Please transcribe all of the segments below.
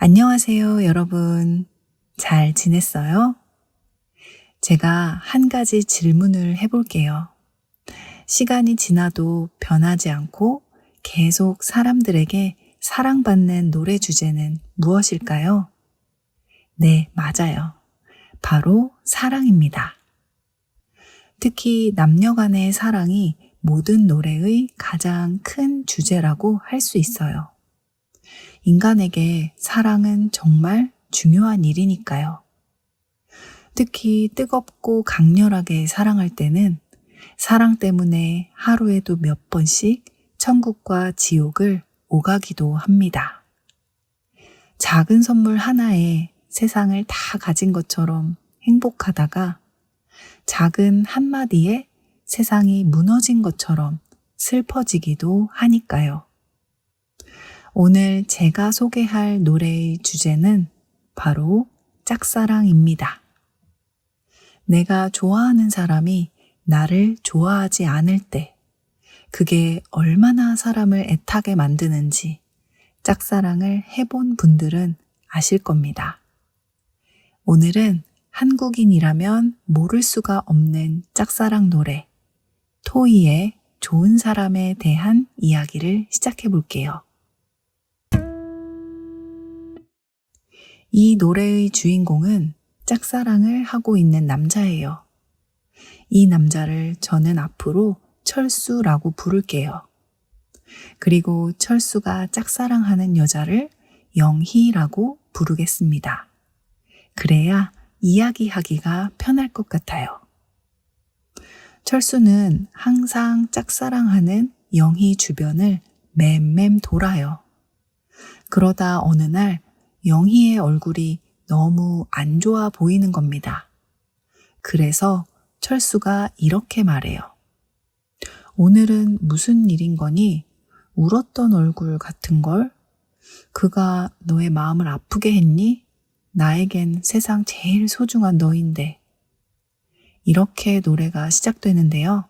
안녕하세요, 여러분. 잘 지냈어요? 제가 한 가지 질문을 해볼게요. 시간이 지나도 변하지 않고 계속 사람들에게 사랑받는 노래 주제는 무엇일까요? 네, 맞아요. 바로 사랑입니다. 특히 남녀 간의 사랑이 모든 노래의 가장 큰 주제라고 할 수 있어요. 인간에게 사랑은 정말 중요한 일이니까요. 특히 뜨겁고 강렬하게 사랑할 때는 사랑 때문에 하루에도 몇 번씩 천국과 지옥을 오가기도 합니다. 작은 선물 하나에 세상을 다 가진 것처럼 행복하다가 작은 한마디에 세상이 무너진 것처럼 슬퍼지기도 하니까요. 오늘 제가 소개할 노래의 주제는 바로 짝사랑입니다. 내가 좋아하는 사람이 나를 좋아하지 않을 때, 그게 얼마나 사람을 애타게 만드는지 짝사랑을 해본 분들은 아실 겁니다. 오늘은 한국인이라면 모를 수가 없는 짝사랑 노래, 토이의 좋은 사람에 대한 이야기를 시작해 볼게요. 이 노래의 주인공은 짝사랑을 하고 있는 남자예요. 이 남자를 저는 앞으로 철수라고 부를게요. 그리고 철수가 짝사랑하는 여자를 영희라고 부르겠습니다. 그래야 이야기하기가 편할 것 같아요. 철수는 항상 짝사랑하는 영희 주변을 맴맴 돌아요. 그러다 어느 날 영희의 얼굴이 너무 안 좋아 보이는 겁니다. 그래서 철수가 이렇게 말해요. 오늘은 무슨 일인 거니? 울었던 얼굴 같은 걸? 그가 너의 마음을 아프게 했니? 나에겐 세상 제일 소중한 너인데. 이렇게 노래가 시작되는데요.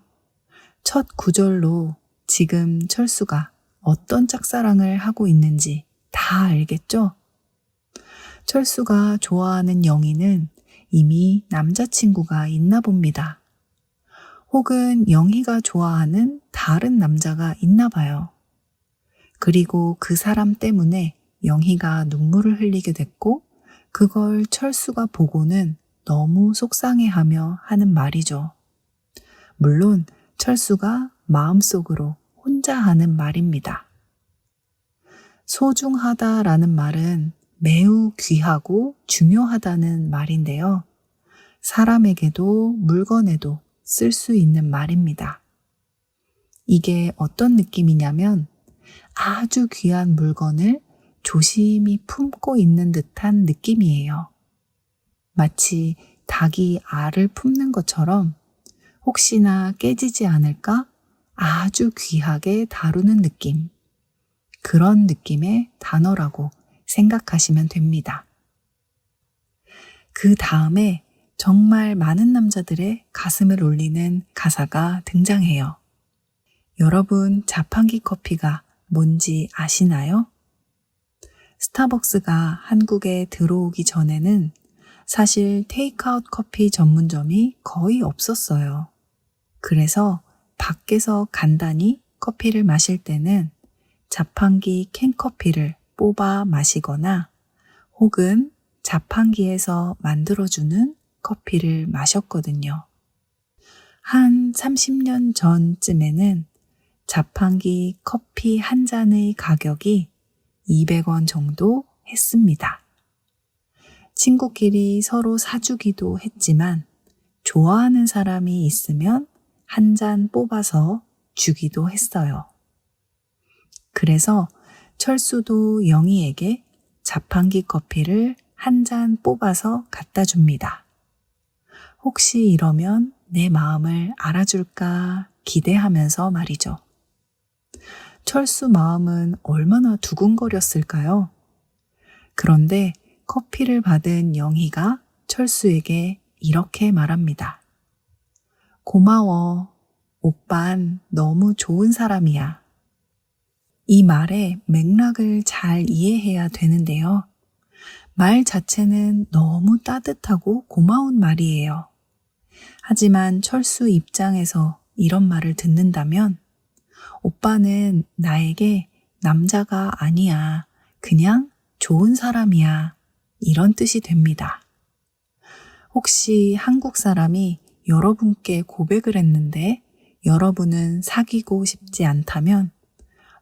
첫 구절로 지금 철수가 어떤 짝사랑을 하고 있는지 다 알겠죠? 철수가 좋아하는 영희는 이미 남자친구가 있나 봅니다. 혹은 영희가 좋아하는 다른 남자가 있나 봐요. 그리고 그 사람 때문에 영희가 눈물을 흘리게 됐고 그걸 철수가 보고는 너무 속상해하며 하는 말이죠. 물론 철수가 마음속으로 혼자 하는 말입니다. 소중하다라는 말은 매우 귀하고 중요하다는 말인데요. 사람에게도 물건에도 쓸 수 있는 말입니다. 이게 어떤 느낌이냐면 아주 귀한 물건을 조심히 품고 있는 듯한 느낌이에요. 마치 닭이 알을 품는 것처럼 혹시나 깨지지 않을까 아주 귀하게 다루는 느낌. 그런 느낌의 단어라고 생각하시면 됩니다. 그 다음에 정말 많은 남자들의 가슴을 울리는 가사가 등장해요. 여러분, 자판기 커피가 뭔지 아시나요? 스타벅스가 한국에 들어오기 전에는 사실 테이크아웃 커피 전문점이 거의 없었어요. 그래서 밖에서 간단히 커피를 마실 때는 자판기 캔커피를 뽑아 마시거나 혹은 자판기에서 만들어주는 커피를 마셨거든요. 한 30년 전쯤에는 자판기 커피 한 잔의 가격이 200원 정도 했습니다. 친구끼리 서로 사주기도 했지만 좋아하는 사람이 있으면 한 잔 뽑아서 주기도 했어요. 그래서 철수도 영희에게 자판기 커피를 한 잔 뽑아서 갖다 줍니다. 혹시 이러면 내 마음을 알아줄까 기대하면서 말이죠. 철수 마음은 얼마나 두근거렸을까요? 그런데 커피를 받은 영희가 철수에게 이렇게 말합니다. 고마워. 오빤 너무 좋은 사람이야. 이 말의 맥락을 잘 이해해야 되는데요. 말 자체는 너무 따뜻하고 고마운 말이에요. 하지만 철수 입장에서 이런 말을 듣는다면 오빠는 나에게 남자가 아니야. 그냥 좋은 사람이야. 이런 뜻이 됩니다. 혹시 한국 사람이 여러분께 고백을 했는데 여러분은 사귀고 싶지 않다면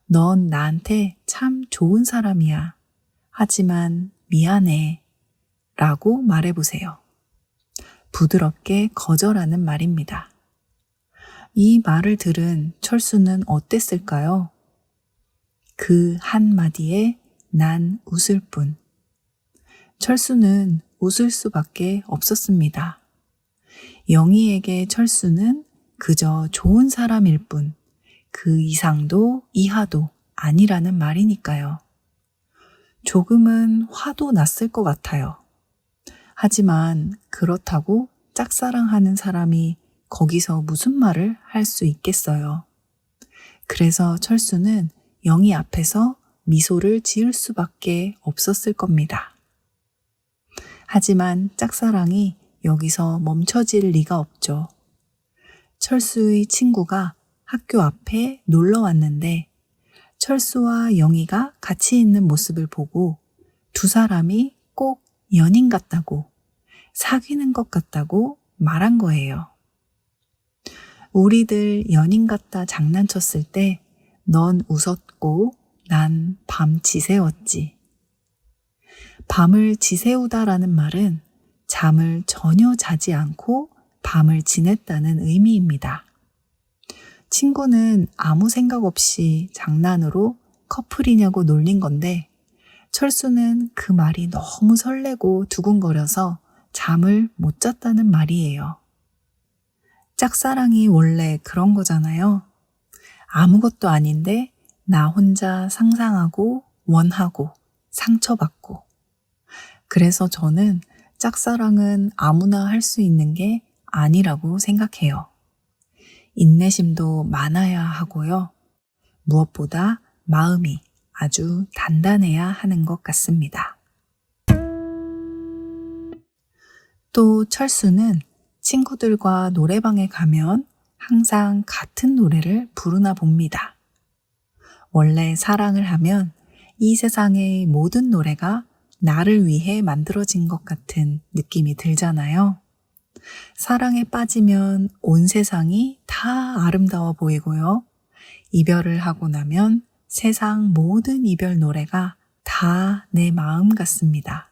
넌 나한테 참 좋은 사람이야. 하지만 미안해. 라고 말해보세요. 부드럽게 거절하는 말입니다. 이 말을 들은 철수는 어땠을까요? 그 한마디에 난 웃을 뿐. 철수는 웃을 수밖에 없었습니다. 영희에게 철수는 그저 좋은 사람일 뿐, 그 이상도 이하도 아니라는 말이니까요. 조금은 화도 났을 것 같아요. 하지만 그렇다고 짝사랑하는 사람이 거기서 무슨 말을 할 수 있겠어요. 그래서 철수는 영희 앞에서 미소를 지을 수밖에 없었을 겁니다. 하지만 짝사랑이 여기서 멈춰질 리가 없죠. 철수의 친구가 학교 앞에 놀러 왔는데 철수와 영희가 같이 있는 모습을 보고 두 사람이 꼭 연인 같다고, 사귀는 것 같다고 말한 거예요. 우리들 연인 같다 장난쳤을 때 넌 웃었고 난 밤 지새웠지. 밤을 지새우다라는 말은 잠을 전혀 자지 않고 밤을 지냈다는 의미입니다. 친구는 아무 생각 없이 장난으로 커플이냐고 놀린 건데 철수는 그 말이 너무 설레고 두근거려서 잠을 못 잤다는 말이에요. 짝사랑이 원래 그런 거잖아요. 아무것도 아닌데 나 혼자 상상하고 원하고 상처받고. 그래서 저는 짝사랑은 아무나 할 수 있는 게 아니라고 생각해요. 인내심도 많아야 하고요. 무엇보다 마음이 아주 단단해야 하는 것 같습니다. 또 철수는 친구들과 노래방에 가면 항상 같은 노래를 부르나 봅니다. 원래 사랑을 하면 이 세상의 모든 노래가 나를 위해 만들어진 것 같은 느낌이 들잖아요. 사랑에 빠지면 온 세상이 다 아름다워 보이고요. 이별을 하고 나면 세상 모든 이별 노래가 다 내 마음 같습니다.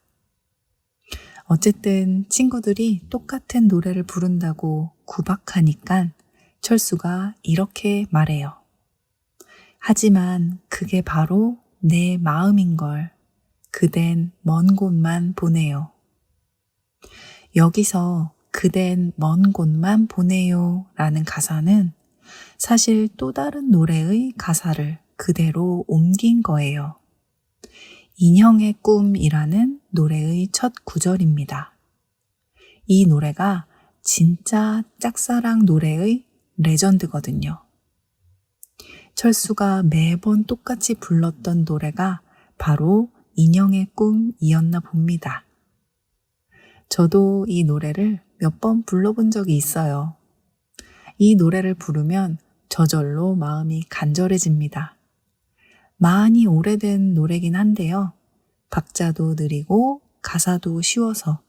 어쨌든 친구들이 똑같은 노래를 부른다고 구박하니까 철수가 이렇게 말해요. 하지만 그게 바로 내 마음인걸. 그댄 먼 곳만 보내요. 여기서 그댄 먼 곳만 보내요 라는 가사는 사실 또 다른 노래의 가사를 그대로 옮긴 거예요. 인형의 꿈이라는 노래의 첫 구절입니다. 이 노래가 진짜 짝사랑 노래의 레전드거든요. 철수가 매번 똑같이 불렀던 노래가 바로 인형의 꿈이었나 봅니다. 저도 이 노래를 몇 번 불러본 적이 있어요. 이 노래를 부르면 저절로 마음이 간절해집니다. 많이 오래된 노래긴 한데요. 박자도 느리고 가사도 쉬워서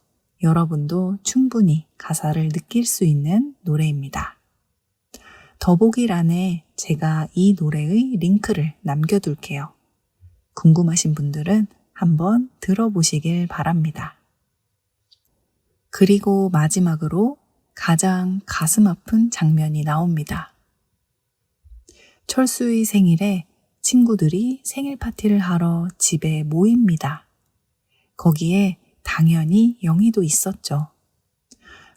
여러분도 충분히 가사를 느낄 수 있는 노래입니다. 더보기란에 제가 이 노래의 링크를 남겨둘게요. 궁금하신 분들은 한번 들어보시길 바랍니다. 그리고 마지막으로 가장 가슴 아픈 장면이 나옵니다. 철수의 생일에 친구들이 생일 파티를 하러 집에 모입니다. 거기에 당연히 영희도 있었죠.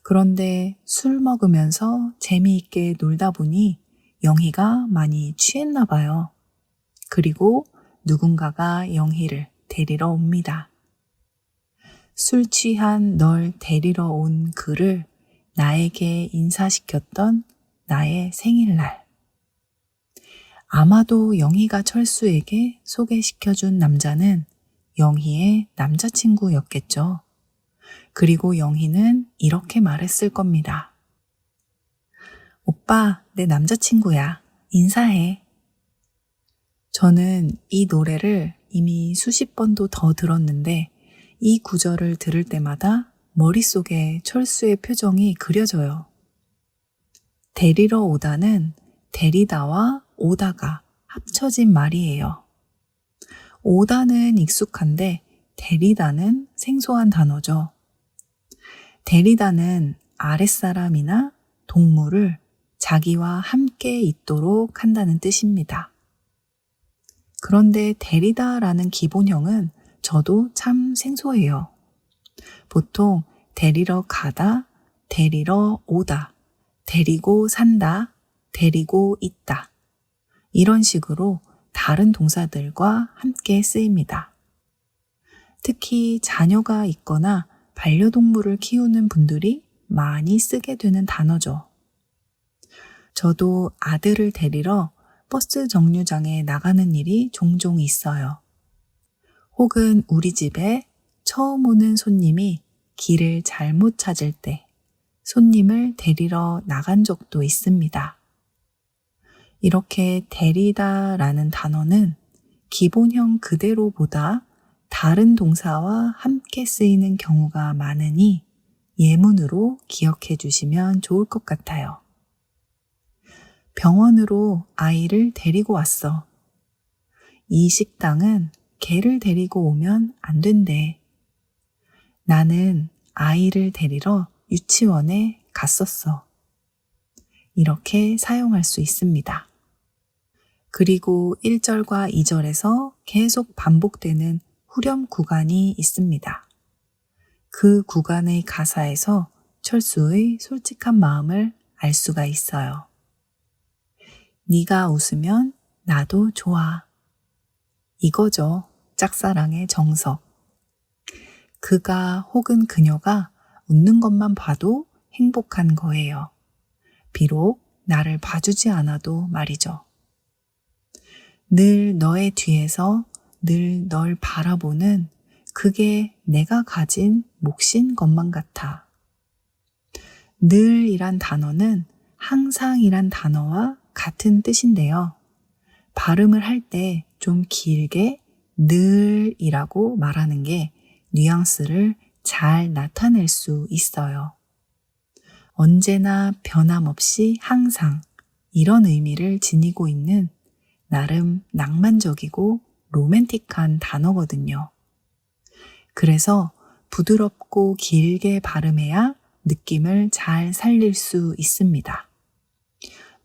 그런데 술 먹으면서 재미있게 놀다 보니 영희가 많이 취했나 봐요. 그리고 누군가가 영희를 데리러 옵니다. 술 취한 널 데리러 온 그를 나에게 인사시켰던 나의 생일날. 아마도 영희가 철수에게 소개시켜준 남자는 영희의 남자친구였겠죠. 그리고 영희는 이렇게 말했을 겁니다. 오빠, 내 남자친구야. 인사해. 저는 이 노래를 이미 수십 번도 더 들었는데 이 구절을 들을 때마다 머릿속에 철수의 표정이 그려져요. 데리러 오다는 데리다와 오다가 합쳐진 말이에요. 오다는 익숙한데 데리다는 생소한 단어죠. 데리다는 아랫사람이나 동물을 자기와 함께 있도록 한다는 뜻입니다. 그런데 데리다라는 기본형은 저도 참 생소해요. 보통 데리러 가다, 데리러 오다, 데리고 산다, 데리고 있다. 이런 식으로 다른 동사들과 함께 쓰입니다. 특히 자녀가 있거나 반려동물을 키우는 분들이 많이 쓰게 되는 단어죠. 저도 아들을 데리러 버스 정류장에 나가는 일이 종종 있어요. 혹은 우리 집에 처음 오는 손님이 길을 잘못 찾을 때 손님을 데리러 나간 적도 있습니다. 이렇게 데리다라는 단어는 기본형 그대로보다 다른 동사와 함께 쓰이는 경우가 많으니 예문으로 기억해 주시면 좋을 것 같아요. 병원으로 아이를 데리고 왔어. 이 식당은 개를 데리고 오면 안 된대. 나는 아이를 데리러 유치원에 갔었어. 이렇게 사용할 수 있습니다. 그리고 1절과 2절에서 계속 반복되는 후렴 구간이 있습니다. 그 구간의 가사에서 철수의 솔직한 마음을 알 수가 있어요. 네가 웃으면 나도 좋아. 이거죠. 짝사랑의 정석. 그가 혹은 그녀가 웃는 것만 봐도 행복한 거예요. 비록 나를 봐주지 않아도 말이죠. 늘 너의 뒤에서 늘 널 바라보는 그게 내가 가진 몫인 것만 같아. 늘이란 단어는 항상이란 단어와 같은 뜻인데요. 발음을 할 때 좀 길게 늘이라고 말하는 게 뉘앙스를 잘 나타낼 수 있어요. 언제나 변함없이 항상 이런 의미를 지니고 있는 나름 낭만적이고 로맨틱한 단어거든요. 그래서 부드럽고 길게 발음해야 느낌을 잘 살릴 수 있습니다.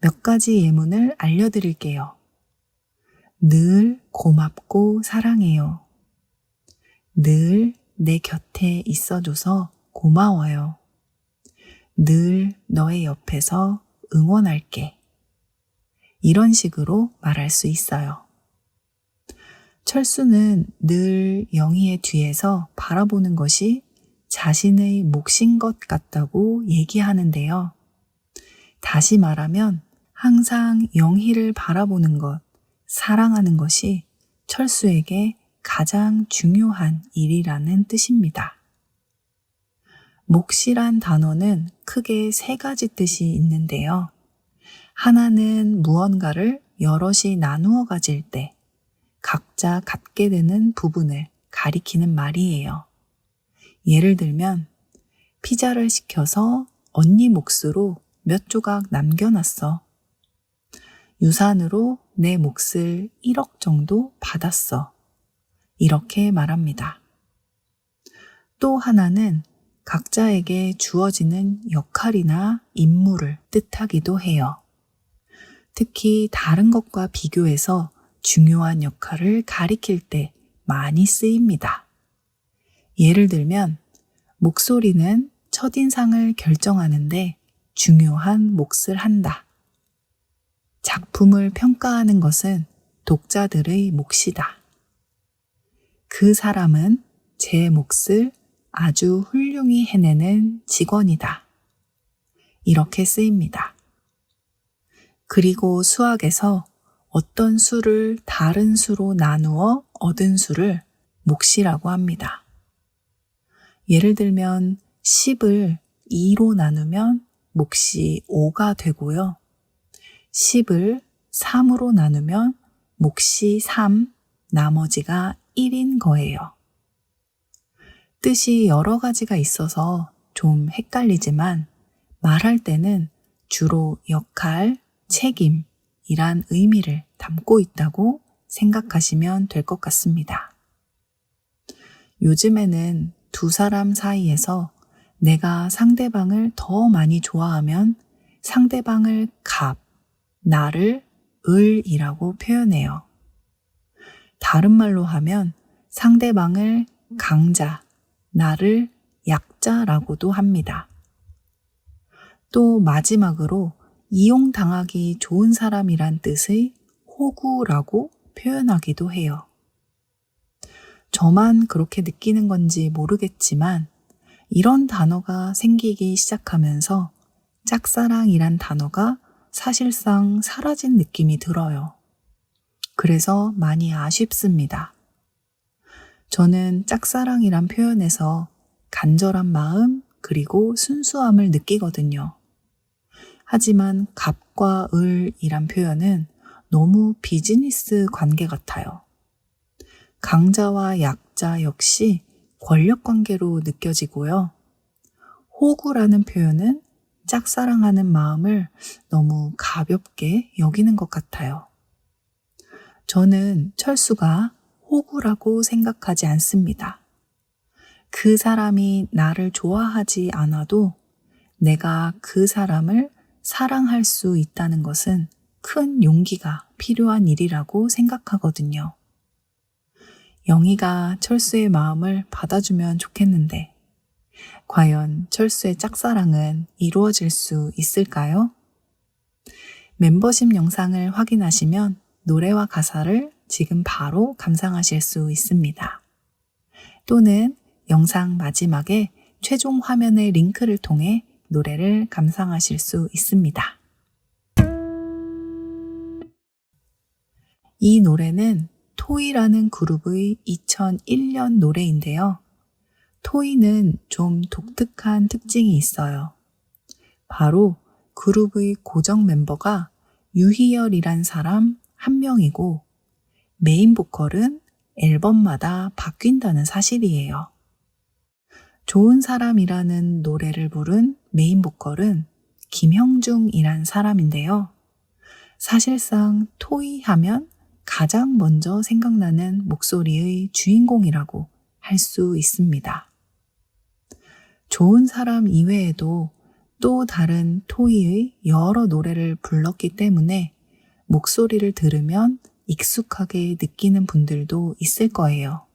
몇 가지 예문을 알려드릴게요. 늘 고맙고 사랑해요. 늘 내 곁에 있어줘서 고마워요. 늘 너의 옆에서 응원할게. 이런 식으로 말할 수 있어요. 철수는 늘 영희의 뒤에서 바라보는 것이 자신의 몫인 것 같다고 얘기하는데요. 다시 말하면 항상 영희를 바라보는 것, 사랑하는 것이 철수에게 가장 중요한 일이라는 뜻입니다. 몫이란 단어는 크게 세 가지 뜻이 있는데요. 하나는 무언가를 여럿이 나누어 가질 때 각자 갖게 되는 부분을 가리키는 말이에요. 예를 들면 피자를 시켜서 언니 몫으로 몇 조각 남겨놨어. 유산으로 내 몫을 1억 정도 받았어. 이렇게 말합니다. 또 하나는 각자에게 주어지는 역할이나 임무를 뜻하기도 해요. 특히 다른 것과 비교해서 중요한 역할을 가리킬 때 많이 쓰입니다. 예를 들면 목소리는 첫인상을 결정하는데 중요한 몫을 한다. 작품을 평가하는 것은 독자들의 몫이다. 그 사람은 제 몫을 아주 훌륭히 해내는 직원이다. 이렇게 쓰입니다. 그리고 수학에서 어떤 수를 다른 수로 나누어 얻은 수를 몫이라고 합니다. 예를 들면 10을 2로 나누면 몫이 5가 되고요. 10을 3으로 나누면 몫이 3, 나머지가 1인 거예요. 뜻이 여러 가지가 있어서 좀 헷갈리지만 말할 때는 주로 역할, 책임이란 의미를 담고 있다고 생각하시면 될 것 같습니다. 요즘에는 두 사람 사이에서 내가 상대방을 더 많이 좋아하면 상대방을 갑, 나를 을이라고 표현해요. 다른 말로 하면 상대방을 강자, 나를 약자라고도 합니다. 또 마지막으로 이용당하기 좋은 사람이란 뜻의 호구라고 표현하기도 해요. 저만 그렇게 느끼는 건지 모르겠지만 이런 단어가 생기기 시작하면서 짝사랑이란 단어가 사실상 사라진 느낌이 들어요. 그래서 많이 아쉽습니다. 저는 짝사랑이란 표현에서 간절한 마음 그리고 순수함을 느끼거든요. 하지만 갑과 을이란 표현은 너무 비즈니스 관계 같아요. 강자와 약자 역시 권력 관계로 느껴지고요. 호구라는 표현은 짝사랑하는 마음을 너무 가볍게 여기는 것 같아요. 저는 철수가 호구라고 생각하지 않습니다. 그 사람이 나를 좋아하지 않아도 내가 그 사람을 사랑할 수 있다는 것은 큰 용기가 필요한 일이라고 생각하거든요. 영희가 철수의 마음을 받아주면 좋겠는데 과연 철수의 짝사랑은 이루어질 수 있을까요? 멤버십 영상을 확인하시면 노래와 가사를 지금 바로 감상하실 수 있습니다. 또는 영상 마지막에 최종 화면의 링크를 통해 노래를 감상하실 수 있습니다. 이 노래는 토이라는 그룹의 2001년 노래인데요. 토이는 좀 독특한 특징이 있어요. 바로 그룹의 고정 멤버가 유희열이란 사람 한 명이고 메인 보컬은 앨범마다 바뀐다는 사실이에요. 좋은 사람이라는 노래를 부른 메인 보컬은 김형중이란 사람인데요. 사실상 토이 하면 가장 먼저 생각나는 목소리의 주인공이라고 할 수 있습니다. 좋은 사람 이외에도 또 다른 토이의 여러 노래를 불렀기 때문에 목소리를 들으면 익숙하게 느끼는 분들도 있을 거예요.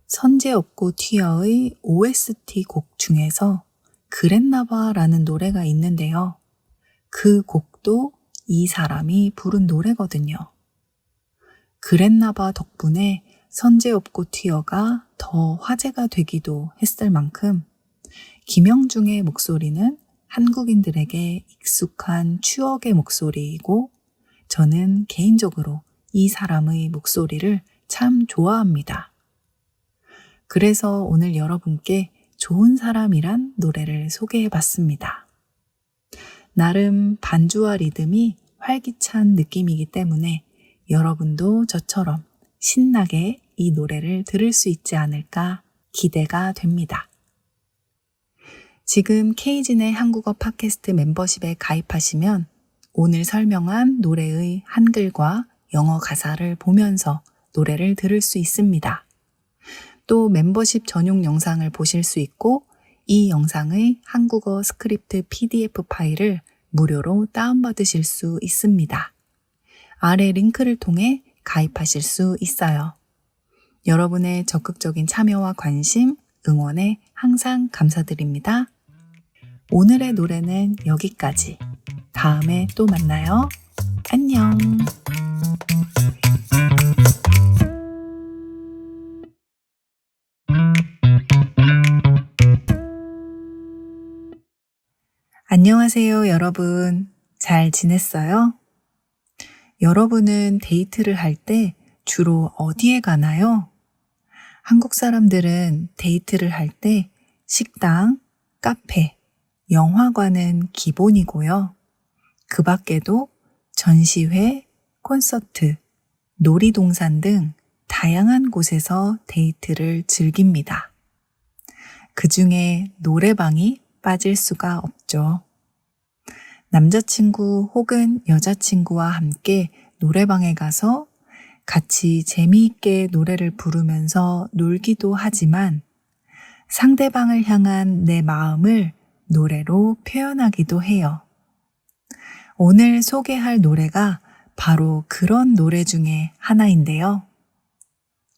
선제없고 튀어의 OST 곡 중에서 그랬나봐 라는 노래가 있는데요. 그 곡도 이 사람이 부른 노래거든요. 그랬나봐 덕분에 선제없고 튀어가 더 화제가 되기도 했을 만큼 김영중의 목소리는 한국인들에게 익숙한 추억의 목소리이고 저는 개인적으로 이 사람의 목소리를 참 좋아합니다. 그래서 오늘 여러분께 좋은 사람이란 노래를 소개해봤습니다. 나름 반주와 리듬이 활기찬 느낌이기 때문에 여러분도 저처럼 신나게 이 노래를 들을 수 있지 않을까 기대가 됩니다. 지금 K진의 한국어 팟캐스트 멤버십에 가입하시면 오늘 설명한 노래의 한글과 영어 가사를 보면서 노래를 들을 수 있습니다. 또 멤버십 전용 영상을 보실 수 있고 이 영상의 한국어 스크립트 PDF 파일을 무료로 다운받으실 수 있습니다. 아래 링크를 통해 가입하실 수 있어요. 여러분의 적극적인 참여와 관심, 응원에 항상 감사드립니다. 오늘의 노래는 여기까지. 다음에 또 만나요. 안녕. 안녕하세요, 여러분. 잘 지냈어요? 여러분은 데이트를 할 때 주로 어디에 가나요? 한국 사람들은 데이트를 할 때 식당, 카페, 영화관은 기본이고요. 그 밖에도 전시회, 콘서트, 놀이동산 등 다양한 곳에서 데이트를 즐깁니다. 그 중에 노래방이 빠질 수가 없죠. 남자친구 혹은 여자친구와 함께 노래방에 가서 같이 재미있게 노래를 부르면서 놀기도 하지만 상대방을 향한 내 마음을 노래로 표현하기도 해요. 오늘 소개할 노래가 바로 그런 노래 중에 하나인데요.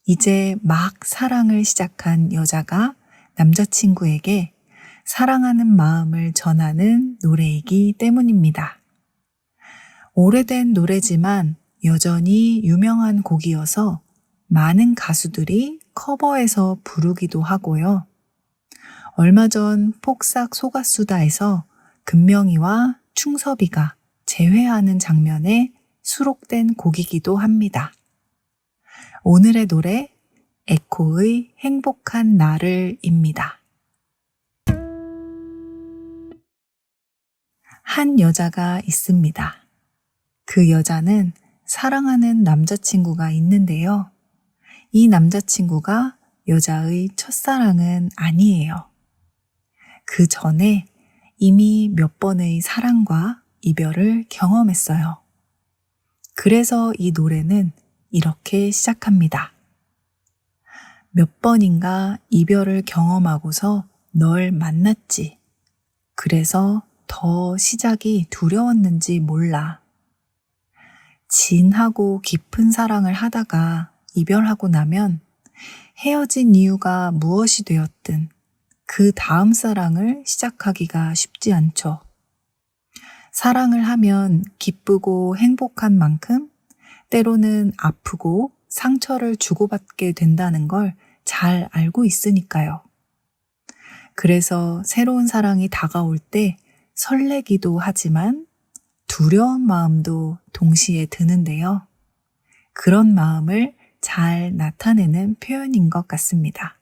이제 막 사랑을 시작한 여자가 남자친구에게 사랑하는 마음을 전하는 노래이기 때문입니다. 오래된 노래지만 여전히 유명한 곡이어서 많은 가수들이 커버해서 부르기도 하고요. 얼마 전 폭삭 소가수다에서 금명이와 충섭이가 재회하는 장면에 수록된 곡이기도 합니다. 오늘의 노래 에코의 행복한 나를입니다. 한 여자가 있습니다. 그 여자는 사랑하는 남자친구가 있는데요. 이 남자친구가 여자의 첫사랑은 아니에요. 그 전에 이미 몇 번의 사랑과 이별을 경험했어요. 그래서 이 노래는 이렇게 시작합니다. 몇 번인가 이별을 경험하고서 널 만났지. 그래서 더 시작이 두려웠는지 몰라. 진하고 깊은 사랑을 하다가 이별하고 나면 헤어진 이유가 무엇이 되었든 그 다음 사랑을 시작하기가 쉽지 않죠. 사랑을 하면 기쁘고 행복한 만큼 때로는 아프고 상처를 주고받게 된다는 걸 잘 알고 있으니까요. 그래서 새로운 사랑이 다가올 때 설레기도 하지만 두려운 마음도 동시에 드는데요. 그런 마음을 잘 나타내는 표현인 것 같습니다.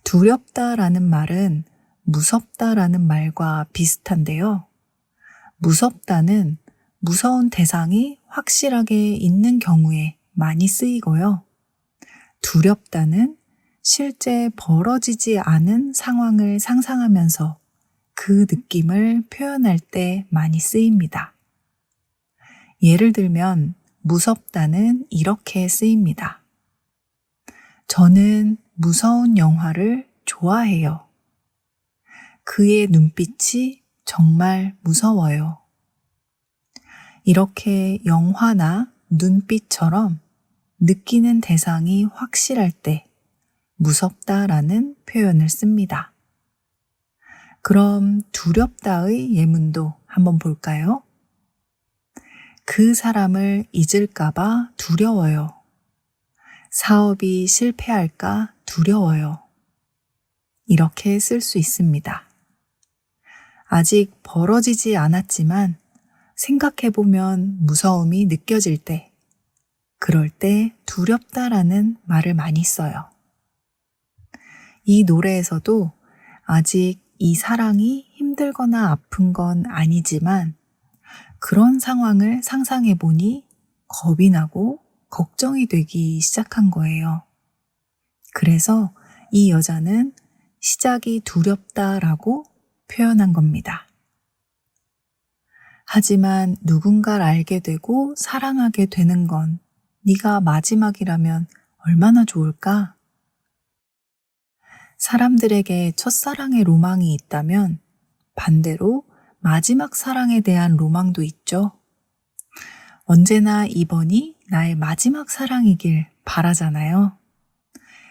두렵다라는 말은 무섭다라는 말과 비슷한데요. 무섭다는 무서운 대상이 확실하게 있는 경우에 많이 쓰이고요. 두렵다는 실제 벌어지지 않은 상황을 상상하면서 그 느낌을 표현할 때 많이 쓰입니다. 예를 들면 무섭다는 이렇게 쓰입니다. 저는 무서운 영화를 좋아해요. 그의 눈빛이 정말 무서워요. 이렇게 영화나 눈빛처럼 느끼는 대상이 확실할 때 무섭다라는 표현을 씁니다. 그럼 두렵다의 예문도 한번 볼까요? 그 사람을 잊을까봐 두려워요. 사업이 실패할까 두려워요. 이렇게 쓸 수 있습니다. 아직 벌어지지 않았지만 생각해보면 무서움이 느껴질 때, 그럴 때 두렵다라는 말을 많이 써요. 이 노래에서도 아직 이 사랑이 힘들거나 아픈 건 아니지만 그런 상황을 상상해보니 겁이 나고 걱정이 되기 시작한 거예요. 그래서 이 여자는 시작이 두렵다라고 표현한 겁니다. 하지만 누군가를 알게 되고 사랑하게 되는 건 네가 마지막이라면 얼마나 좋을까? 사람들에게 첫사랑의 로망이 있다면 반대로 마지막 사랑에 대한 로망도 있죠. 언제나 이번이 나의 마지막 사랑이길 바라잖아요.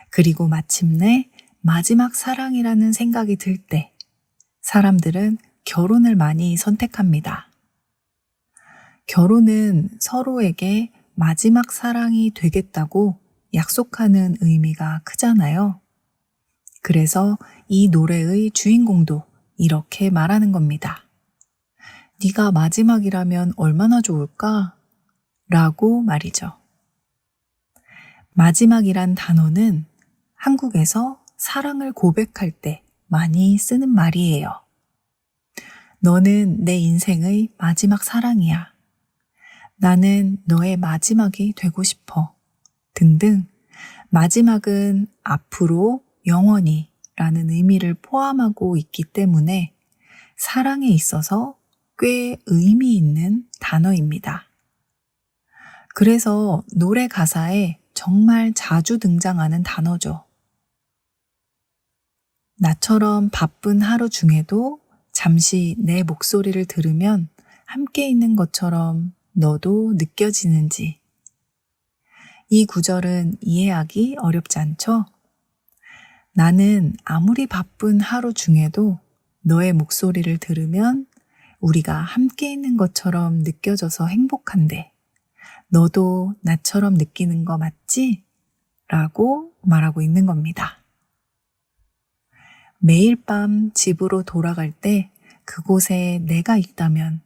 그리고 마침내 마지막 사랑이라는 생각이 들 때 사람들은 결혼을 많이 선택합니다. 결혼은 서로에게 마지막 사랑이 되겠다고 약속하는 의미가 크잖아요. 그래서 이 노래의 주인공도 이렇게 말하는 겁니다. 네가 마지막이라면 얼마나 좋을까? 라고 말이죠. 마지막이란 단어는 한국에서 사랑을 고백할 때 많이 쓰는 말이에요. 너는 내 인생의 마지막 사랑이야. 나는 너의 마지막이 되고 싶어. 등등 마지막은 앞으로 영원히 라는 의미를 포함하고 있기 때문에 사랑에 있어서 꽤 의미 있는 단어입니다. 그래서 노래 가사에 정말 자주 등장하는 단어죠. 나처럼 바쁜 하루 중에도 잠시 내 목소리를 들으면 함께 있는 것처럼 너도 느껴지는지. 이 구절은 이해하기 어렵지 않죠? 나는 아무리 바쁜 하루 중에도 너의 목소리를 들으면 우리가 함께 있는 것처럼 느껴져서 행복한데 너도 나처럼 느끼는 거 맞지? 라고 말하고 있는 겁니다. 매일 밤 집으로 돌아갈 때 그곳에 내가 있다면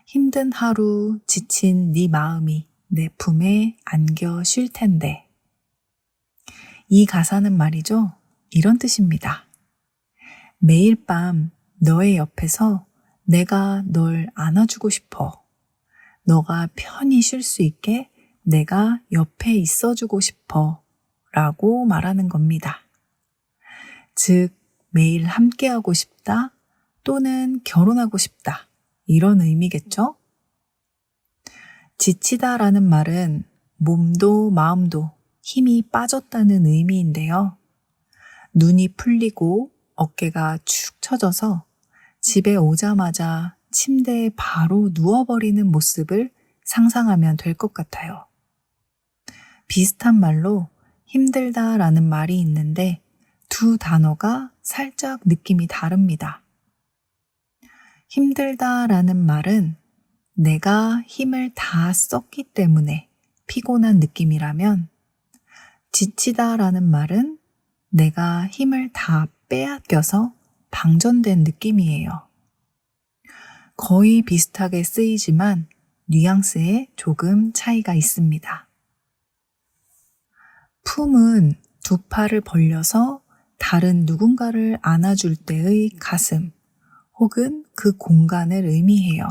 힘든 하루 지친 네 마음이 내 품에 안겨 쉴 텐데. 이 가사는 말이죠. 이런 뜻입니다. 매일 밤 너의 옆에서 내가 널 안아주고 싶어. 너가 편히 쉴 수 있게 내가 옆에 있어주고 싶어. 라고 말하는 겁니다. 즉, 매일 함께하고 싶다 또는 결혼하고 싶다. 이런 의미겠죠? 지치다라는 말은 몸도 마음도 힘이 빠졌다는 의미인데요. 눈이 풀리고 어깨가 축 처져서 집에 오자마자 침대에 바로 누워버리는 모습을 상상하면 될 것 같아요. 비슷한 말로 힘들다라는 말이 있는데 두 단어가 살짝 느낌이 다릅니다. 힘들다라는 말은 내가 힘을 다 썼기 때문에 피곤한 느낌이라면 지치다라는 말은 내가 힘을 다 빼앗겨서 방전된 느낌이에요. 거의 비슷하게 쓰이지만 뉘앙스에 조금 차이가 있습니다. 품은 두 팔을 벌려서 다른 누군가를 안아줄 때의 가슴 혹은 그 공간을 의미해요.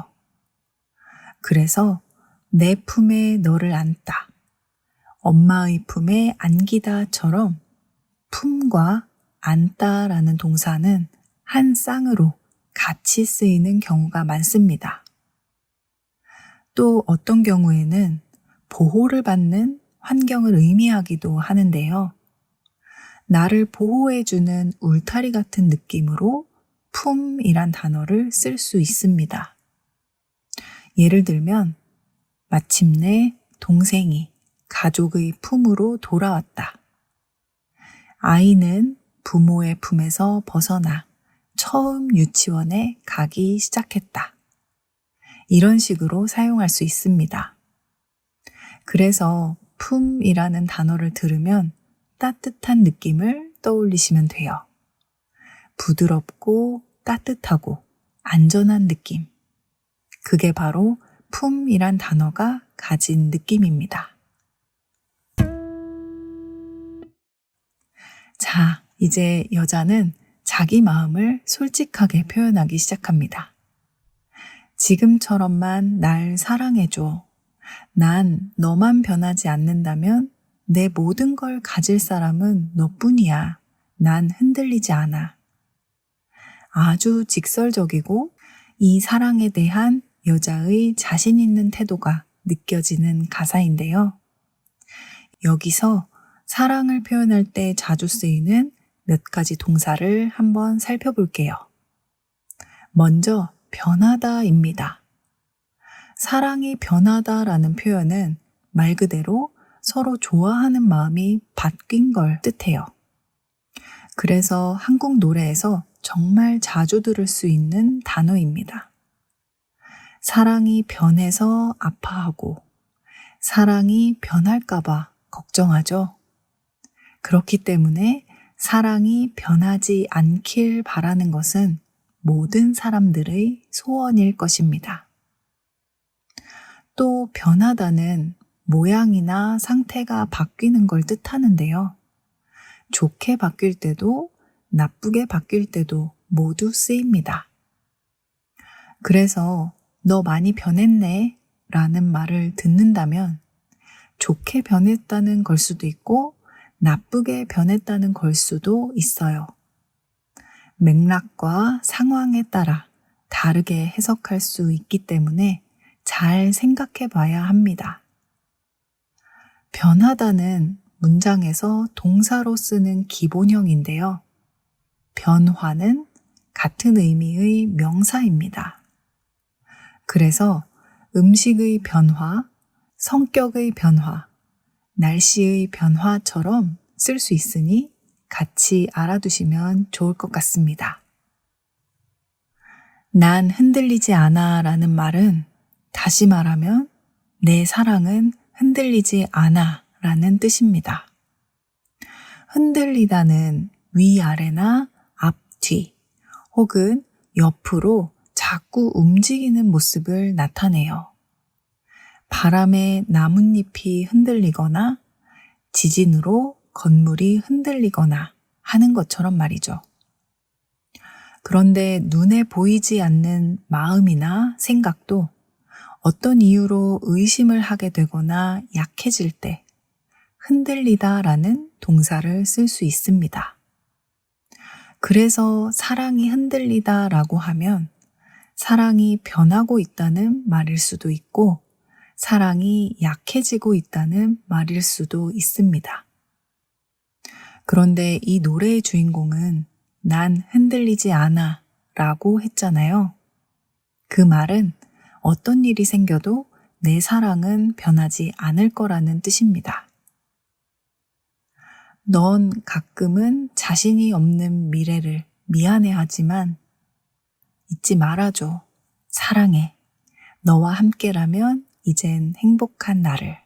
그래서 내 품에 너를 안다, 엄마의 품에 안기다처럼 품과 안다라는 동사는 한 쌍으로 같이 쓰이는 경우가 많습니다. 또 어떤 경우에는 보호를 받는 환경을 의미하기도 하는데요. 나를 보호해주는 울타리 같은 느낌으로 품이란 단어를 쓸 수 있습니다. 예를 들면 마침내 동생이 가족의 품으로 돌아왔다. 아이는 부모의 품에서 벗어나 처음 유치원에 가기 시작했다. 이런 식으로 사용할 수 있습니다. 그래서 품이라는 단어를 들으면 따뜻한 느낌을 떠올리시면 돼요. 부드럽고 따뜻하고 안전한 느낌. 그게 바로 품이란 단어가 가진 느낌입니다. 자, 이제 여자는 자기 마음을 솔직하게 표현하기 시작합니다. 지금처럼만 날 사랑해줘. 난 너만 변하지 않는다면 내 모든 걸 가질 사람은 너뿐이야. 난 흔들리지 않아. 아주 직설적이고 이 사랑에 대한 여자의 자신 있는 태도가 느껴지는 가사인데요. 여기서 사랑을 표현할 때 자주 쓰이는 몇 가지 동사를 한번 살펴볼게요. 먼저 변하다입니다. 사랑이 변하다라는 표현은 말 그대로 서로 좋아하는 마음이 바뀐 걸 뜻해요. 그래서 한국 노래에서 정말 자주 들을 수 있는 단어입니다. 사랑이 변해서 아파하고 사랑이 변할까봐 걱정하죠. 그렇기 때문에 사랑이 변하지 않길 바라는 것은 모든 사람들의 소원일 것입니다. 또 변하다는 모양이나 상태가 바뀌는 걸 뜻하는데요. 좋게 바뀔 때도 나쁘게 바뀔 때도 모두 쓰입니다. 그래서 너 많이 변했네 라는 말을 듣는다면 좋게 변했다는 걸 수도 있고 나쁘게 변했다는 걸 수도 있어요. 맥락과 상황에 따라 다르게 해석할 수 있기 때문에 잘 생각해 봐야 합니다. 변하다는 문장에서 동사로 쓰는 기본형인데요. 변화는 같은 의미의 명사입니다. 그래서 음식의 변화, 성격의 변화, 날씨의 변화처럼 쓸 수 있으니 같이 알아두시면 좋을 것 같습니다. 난 흔들리지 않아 라는 말은 다시 말하면 내 사랑은 흔들리지 않아 라는 뜻입니다. 흔들리다는 위아래나 앞뒤 혹은 옆으로 자꾸 움직이는 모습을 나타내요. 바람에 나뭇잎이 흔들리거나 지진으로 건물이 흔들리거나 하는 것처럼 말이죠. 그런데 눈에 보이지 않는 마음이나 생각도 어떤 이유로 의심을 하게 되거나 약해질 때 흔들리다라는 동사를 쓸 수 있습니다. 그래서 사랑이 흔들리다라고 하면 사랑이 변하고 있다는 말일 수도 있고 사랑이 약해지고 있다는 말일 수도 있습니다. 그런데 이 노래의 주인공은 난 흔들리지 않아 라고 했잖아요. 그 말은 어떤 일이 생겨도 내 사랑은 변하지 않을 거라는 뜻입니다. 넌 가끔은 자신이 없는 미래를 미안해하지만 잊지 말아줘. 사랑해. 너와 함께라면 이젠 행복한 나를.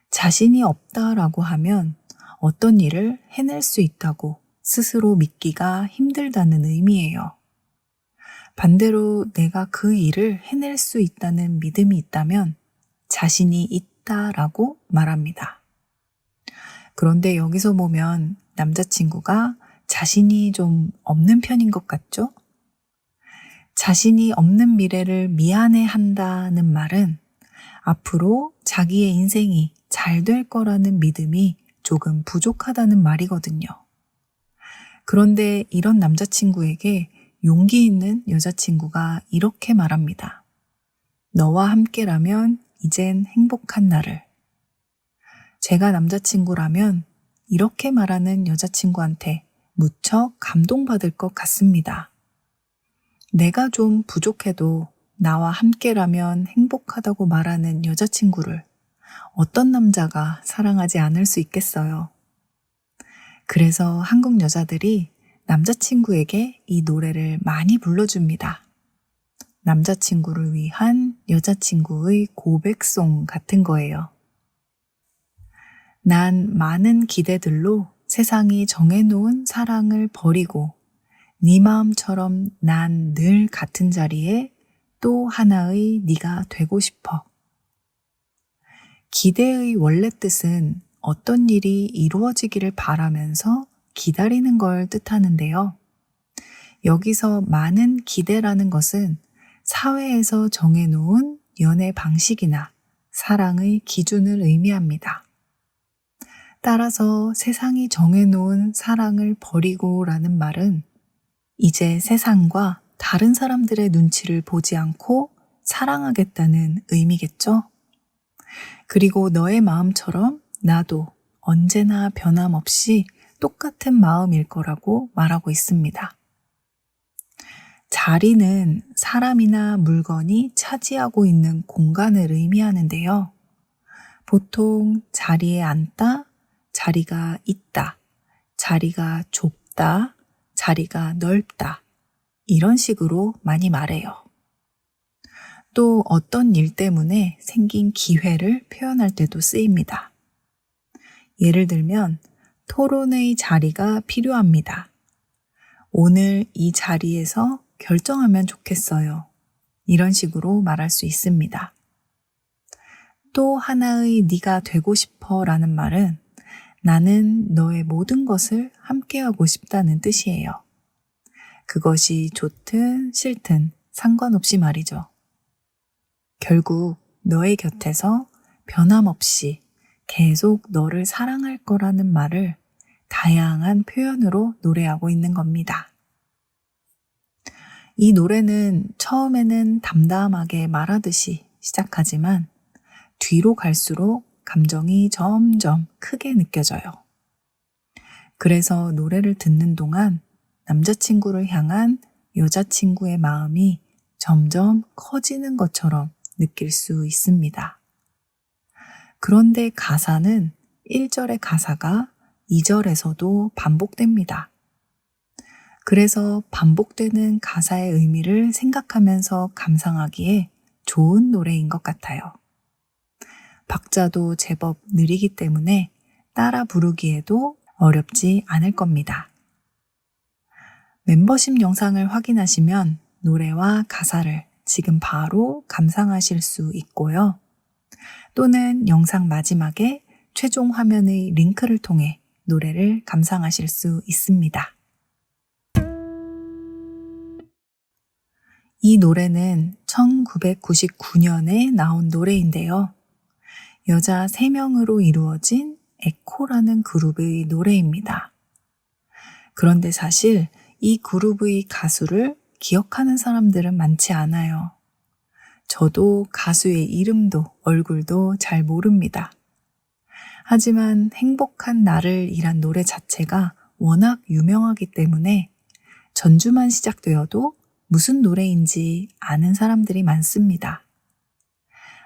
자신이 없다라고 하면 어떤 일을 해낼 수 있다고 스스로 믿기가 힘들다는 의미예요. 반대로 내가 그 일을 해낼 수 있다는 믿음이 있다면 자신이 있다라고 말합니다. 그런데 여기서 보면 남자친구가 자신이 좀 없는 편인 것 같죠? 자신이 없는 미래를 미안해한다는 말은 앞으로 자기의 인생이 잘 될 거라는 믿음이 조금 부족하다는 말이거든요. 그런데 이런 남자친구에게 용기 있는 여자친구가 이렇게 말합니다. 너와 함께라면 이젠 행복한 나를. 제가 남자친구라면 이렇게 말하는 여자친구한테 무척 감동받을 것 같습니다. 내가 좀 부족해도 나와 함께라면 행복하다고 말하는 여자친구를 어떤 남자가 사랑하지 않을 수 있겠어요. 그래서 한국 여자들이 남자친구에게 이 노래를 많이 불러줍니다. 남자친구를 위한 여자친구의 고백송 같은 거예요. 난 많은 기대들로 세상이 정해놓은 사랑을 버리고 네 마음처럼 난 늘 같은 자리에 또 하나의 네가 되고 싶어. 기대의 원래 뜻은 어떤 일이 이루어지기를 바라면서 기다리는 걸 뜻하는데요. 여기서 많은 기대라는 것은 사회에서 정해놓은 연애 방식이나 사랑의 기준을 의미합니다. 따라서 세상이 정해놓은 사랑을 버리고 라는 말은 이제 세상과 다른 사람들의 눈치를 보지 않고 사랑하겠다는 의미겠죠? 그리고 너의 마음처럼 나도 언제나 변함없이 똑같은 마음일 거라고 말하고 있습니다. 자리는 사람이나 물건이 차지하고 있는 공간을 의미하는데요. 보통 자리에 앉다, 자리가 있다, 자리가 좁다, 자리가 넓다 이런 식으로 많이 말해요. 또 어떤 일 때문에 생긴 기회를 표현할 때도 쓰입니다. 예를 들면 토론의 자리가 필요합니다. 오늘 이 자리에서 결정하면 좋겠어요. 이런 식으로 말할 수 있습니다. 또 하나의 네가 되고 싶어 라는 말은 나는 너의 모든 것을 함께하고 싶다는 뜻이에요. 그것이 좋든 싫든 상관없이 말이죠. 결국 너의 곁에서 변함없이 계속 너를 사랑할 거라는 말을 다양한 표현으로 노래하고 있는 겁니다. 이 노래는 처음에는 담담하게 말하듯이 시작하지만 뒤로 갈수록 감정이 점점 크게 느껴져요. 그래서 노래를 듣는 동안 남자친구를 향한 여자친구의 마음이 점점 커지는 것처럼 느낄 수 있습니다. 그런데 가사는 1절의 가사가 2절에서도 반복됩니다. 그래서 반복되는 가사의 의미를 생각하면서 감상하기에 좋은 노래인 것 같아요. 박자도 제법 느리기 때문에 따라 부르기에도 어렵지 않을 겁니다. 멤버십 영상을 확인하시면 노래와 가사를 지금 바로 감상하실 수 있고요. 또는 영상 마지막에 최종 화면의 링크를 통해 노래를 감상하실 수 있습니다. 이 노래는 1999년에 나온 노래인데요. 여자 3명으로 이루어진 에코라는 그룹의 노래입니다. 그런데 사실 이 그룹의 가수를 기억하는 사람들은 많지 않아요. 저도 가수의 이름도 얼굴도 잘 모릅니다. 하지만 행복한 나를 이란 노래 자체가 워낙 유명하기 때문에 전주만 시작되어도 무슨 노래인지 아는 사람들이 많습니다.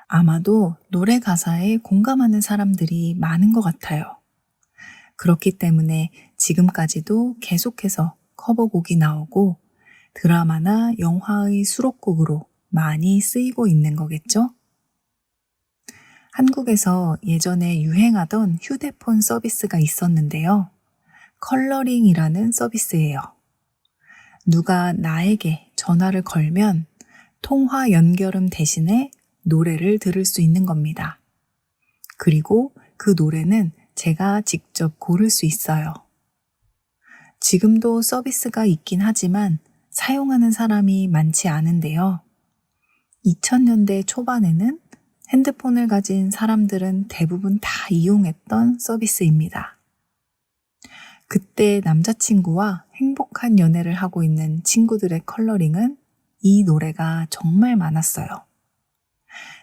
아마도 노래 가사에 공감하는 사람들이 많은 것 같아요. 그렇기 때문에 지금까지도 계속해서 커버곡이 나오고 드라마나 영화의 수록곡으로 많이 쓰이고 있는 거겠죠? 한국에서 예전에 유행하던 휴대폰 서비스가 있었는데요. 컬러링이라는 서비스예요. 누가 나에게 전화를 걸면 통화 연결음 대신에 노래를 들을 수 있는 겁니다. 그리고 그 노래는 제가 직접 고를 수 있어요. 지금도 서비스가 있긴 하지만 사용하는 사람이 많지 않은데요. 2000년대 초반에는 핸드폰을 가진 사람들은 대부분 다 이용했던 서비스입니다. 그때 남자친구와 행복한 연애를 하고 있는 친구들의 컬러링은 이 노래가 정말 많았어요.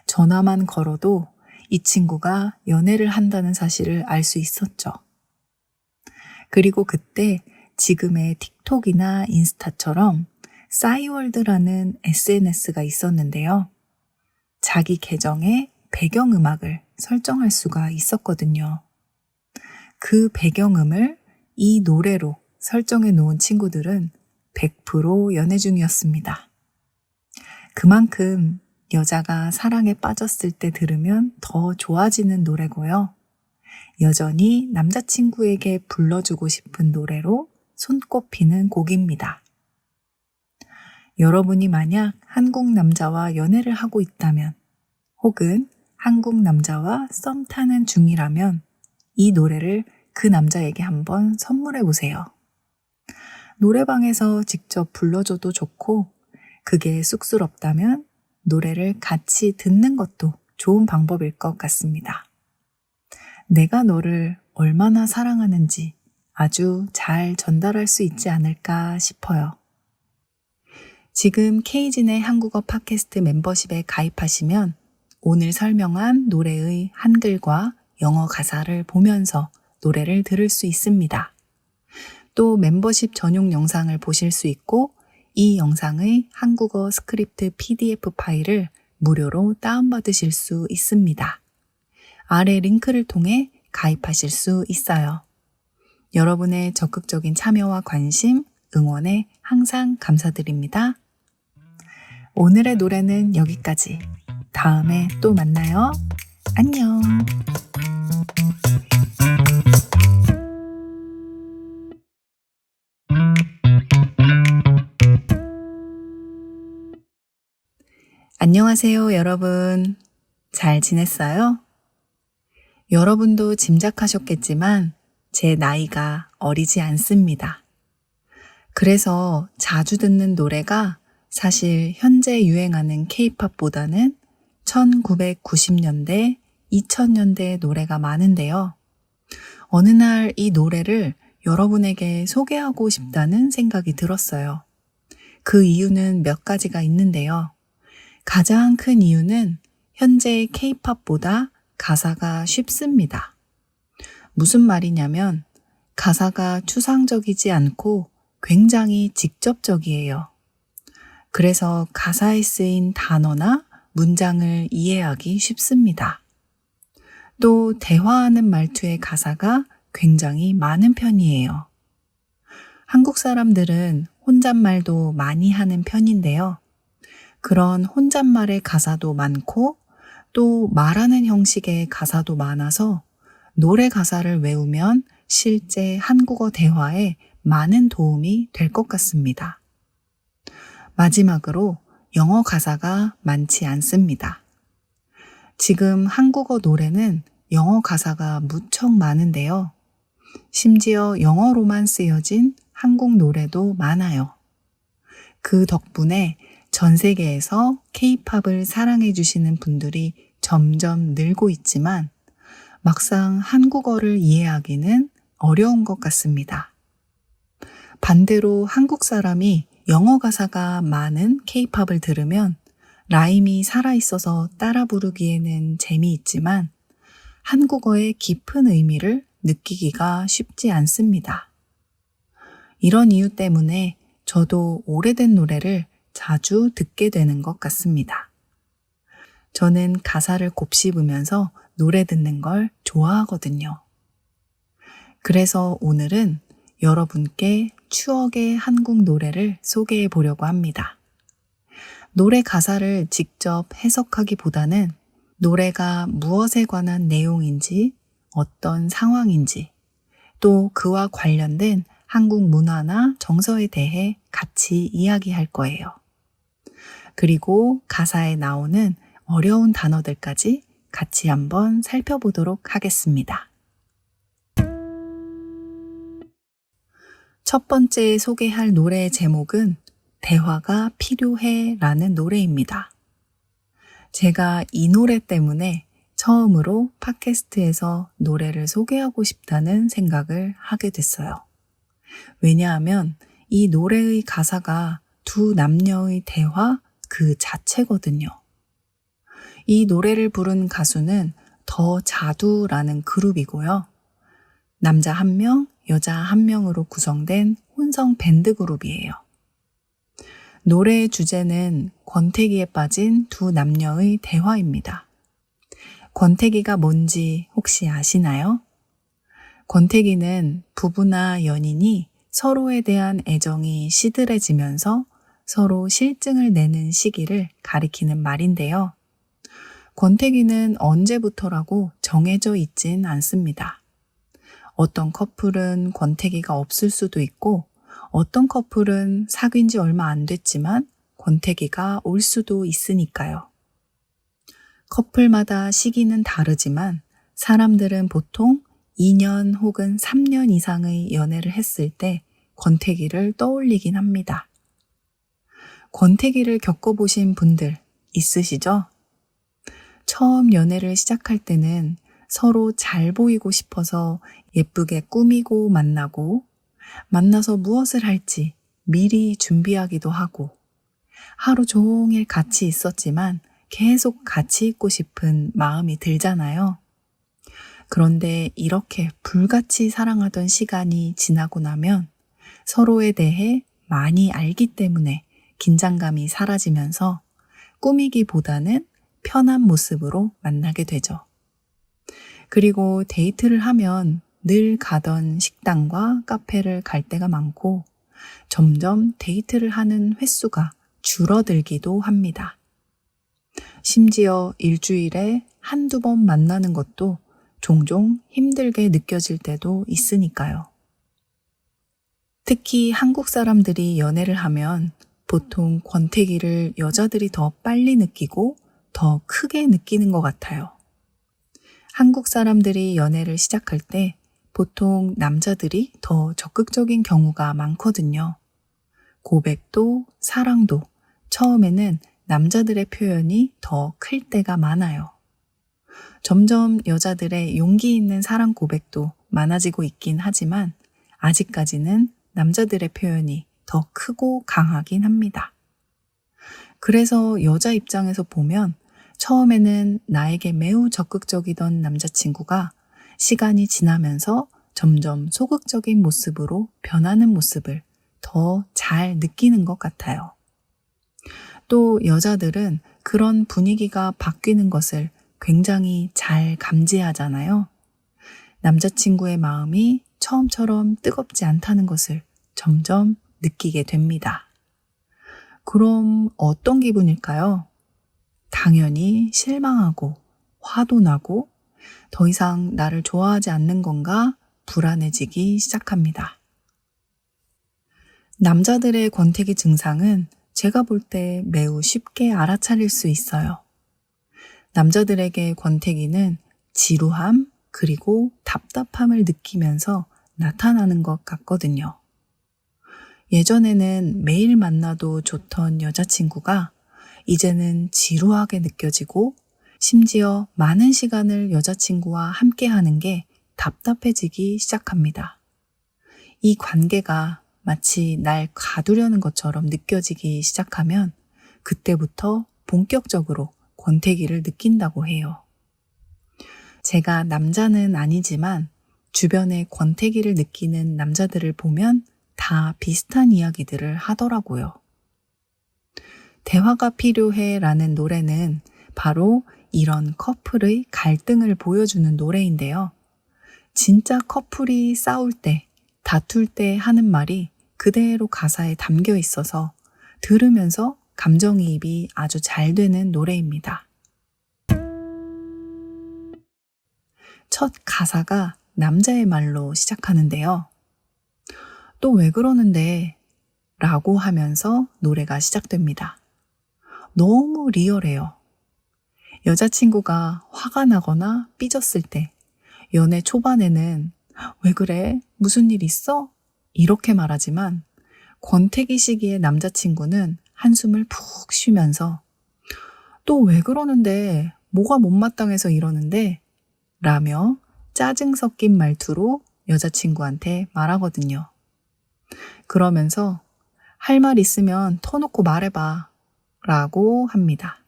전화만 걸어도 이 친구가 연애를 한다는 사실을 알 수 있었죠. 그리고 그때 지금의 틱톡이나 인스타처럼 싸이월드라는 SNS가 있었는데요. 자기 계정에 배경음악을 설정할 수가 있었거든요. 그 배경음을 이 노래로 설정해 놓은 친구들은 100% 연애 중이었습니다. 그만큼 여자가 사랑에 빠졌을 때 들으면 더 좋아지는 노래고요. 여전히 남자친구에게 불러주고 싶은 노래로 손꼽히는 곡입니다. 여러분이 만약 한국 남자와 연애를 하고 있다면 혹은 한국 남자와 썸 타는 중이라면 이 노래를 그 남자에게 한번 선물해 보세요. 노래방에서 직접 불러줘도 좋고 그게 쑥스럽다면 노래를 같이 듣는 것도 좋은 방법일 것 같습니다. 내가 너를 얼마나 사랑하는지 아주 잘 전달할 수 있지 않을까 싶어요. 지금 K진의 한국어 팟캐스트 멤버십에 가입하시면 오늘 설명한 노래의 한글과 영어 가사를 보면서 노래를 들을 수 있습니다. 또 멤버십 전용 영상을 보실 수 있고 이 영상의 한국어 스크립트 PDF 파일을 무료로 다운받으실 수 있습니다. 아래 링크를 통해 가입하실 수 있어요. 여러분의 적극적인 참여와 관심, 응원에 항상 감사드립니다. 오늘의 노래는 여기까지. 다음에 또 만나요. 안녕. 안녕하세요, 여러분. 잘 지냈어요? 여러분도 짐작하셨겠지만 제 나이가 어리지 않습니다. 그래서 자주 듣는 노래가 사실 현재 유행하는 K-팝보다는 1990년대, 2000년대 노래가 많은데요. 어느 날 이 노래를 여러분에게 소개하고 싶다는 생각이 들었어요. 그 이유는 몇 가지가 있는데요. 가장 큰 이유는 현재 K-팝보다 가사가 쉽습니다. 무슨 말이냐면 가사가 추상적이지 않고 굉장히 직접적이에요. 그래서 가사에 쓰인 단어나 문장을 이해하기 쉽습니다. 또 대화하는 말투의 가사가 굉장히 많은 편이에요. 한국 사람들은 혼잣말도 많이 하는 편인데요. 그런 혼잣말의 가사도 많고 또 말하는 형식의 가사도 많아서 노래 가사를 외우면 실제 한국어 대화에 많은 도움이 될 것 같습니다. 마지막으로 영어 가사가 많지 않습니다. 지금 한국어 노래는 영어 가사가 무척 많은데요. 심지어 영어로만 쓰여진 한국 노래도 많아요. 그 덕분에 전 세계에서 K-팝을 사랑해 주시는 분들이 점점 늘고 있지만 막상 한국어를 이해하기는 어려운 것 같습니다. 반대로 한국 사람이 영어 가사가 많은 K-팝을 들으면 라임이 살아있어서 따라 부르기에는 재미있지만 한국어의 깊은 의미를 느끼기가 쉽지 않습니다. 이런 이유 때문에 저도 오래된 노래를 자주 듣게 되는 것 같습니다. 저는 가사를 곱씹으면서 노래 듣는 걸 좋아하거든요. 그래서 오늘은 여러분께 추억의 한국 노래를 소개해 보려고 합니다. 노래 가사를 직접 해석하기보다는 노래가 무엇에 관한 내용인지, 어떤 상황인지, 또 그와 관련된 한국 문화나 정서에 대해 같이 이야기할 거예요. 그리고 가사에 나오는 어려운 단어들까지 같이 한번 살펴보도록 하겠습니다. 첫 번째 소개할 노래의 제목은 대화가 필요해 라는 노래입니다. 제가 이 노래 때문에 처음으로 팟캐스트에서 노래를 소개하고 싶다는 생각을 하게 됐어요. 왜냐하면 이 노래의 가사가 두 남녀의 대화 그 자체거든요. 이 노래를 부른 가수는 더 자두라는 그룹이고요. 남자 1명, 여자 1명으로 구성된 혼성 밴드 그룹이에요. 노래의 주제는 권태기에 빠진 두 남녀의 대화입니다. 권태기가 뭔지 혹시 아시나요? 권태기는 부부나 연인이 서로에 대한 애정이 시들해지면서 서로 실증을 내는 시기를 가리키는 말인데요. 권태기는 언제부터라고 정해져 있진 않습니다. 어떤 커플은 권태기가 없을 수도 있고 어떤 커플은 사귄 지 얼마 안 됐지만 권태기가 올 수도 있으니까요. 커플마다 시기는 다르지만 사람들은 보통 2년 혹은 3년 이상의 연애를 했을 때 권태기를 떠올리긴 합니다. 권태기를 겪어보신 분들 있으시죠? 처음 연애를 시작할 때는 서로 잘 보이고 싶어서 예쁘게 꾸미고 만나서 무엇을 할지 미리 준비하기도 하고 하루 종일 같이 있었지만 계속 같이 있고 싶은 마음이 들잖아요. 그런데 이렇게 불같이 사랑하던 시간이 지나고 나면 서로에 대해 많이 알기 때문에 긴장감이 사라지면서 꾸미기보다는 편한 모습으로 만나게 되죠. 그리고 데이트를 하면 늘 가던 식당과 카페를 갈 때가 많고 점점 데이트를 하는 횟수가 줄어들기도 합니다. 심지어 일주일에 한두 번 만나는 것도 종종 힘들게 느껴질 때도 있으니까요. 특히 한국 사람들이 연애를 하면 보통 권태기를 여자들이 더 빨리 느끼고 더 크게 느끼는 것 같아요. 한국 사람들이 연애를 시작할 때 보통 남자들이 더 적극적인 경우가 많거든요. 고백도 사랑도 처음에는 남자들의 표현이 더 클 때가 많아요. 점점 여자들의 용기 있는 사랑 고백도 많아지고 있긴 하지만 아직까지는 남자들의 표현이 더 크고 강하긴 합니다. 그래서 여자 입장에서 보면 처음에는 나에게 매우 적극적이던 남자친구가 시간이 지나면서 점점 소극적인 모습으로 변하는 모습을 더 잘 느끼는 것 같아요. 또 여자들은 그런 분위기가 바뀌는 것을 굉장히 잘 감지하잖아요. 남자친구의 마음이 처음처럼 뜨겁지 않다는 것을 점점 느끼게 됩니다. 그럼 어떤 기분일까요? 당연히 실망하고 화도 나고 더 이상 나를 좋아하지 않는 건가 불안해지기 시작합니다. 남자들의 권태기 증상은 제가 볼 때 매우 쉽게 알아차릴 수 있어요. 남자들에게 권태기는 지루함 그리고 답답함을 느끼면서 나타나는 것 같거든요. 예전에는 매일 만나도 좋던 여자친구가 이제는 지루하게 느껴지고 심지어 많은 시간을 여자친구와 함께 하는 게 답답해지기 시작합니다. 이 관계가 마치 날 가두려는 것처럼 느껴지기 시작하면 그때부터 본격적으로 권태기를 느낀다고 해요. 제가 남자는 아니지만 주변에 권태기를 느끼는 남자들을 보면 다 비슷한 이야기들을 하더라고요. 대화가 필요해 라는 노래는 바로 이런 커플의 갈등을 보여주는 노래인데요. 진짜 커플이 싸울 때, 다툴 때 하는 말이 그대로 가사에 담겨 있어서 들으면서 감정이입이 아주 잘 되는 노래입니다. 첫 가사가 남자의 말로 시작하는데요. 또 왜 그러는데? 라고 하면서 노래가 시작됩니다. 너무 리얼해요. 여자친구가 화가 나거나 삐졌을 때 연애 초반에는 왜 그래? 무슨 일 있어? 이렇게 말하지만 권태기 시기의 남자친구는 한숨을 푹 쉬면서 또 왜 그러는데? 뭐가 못마땅해서 이러는데? 라며 짜증 섞인 말투로 여자친구한테 말하거든요. 그러면서 할 말 있으면 터놓고 말해봐 라고 합니다.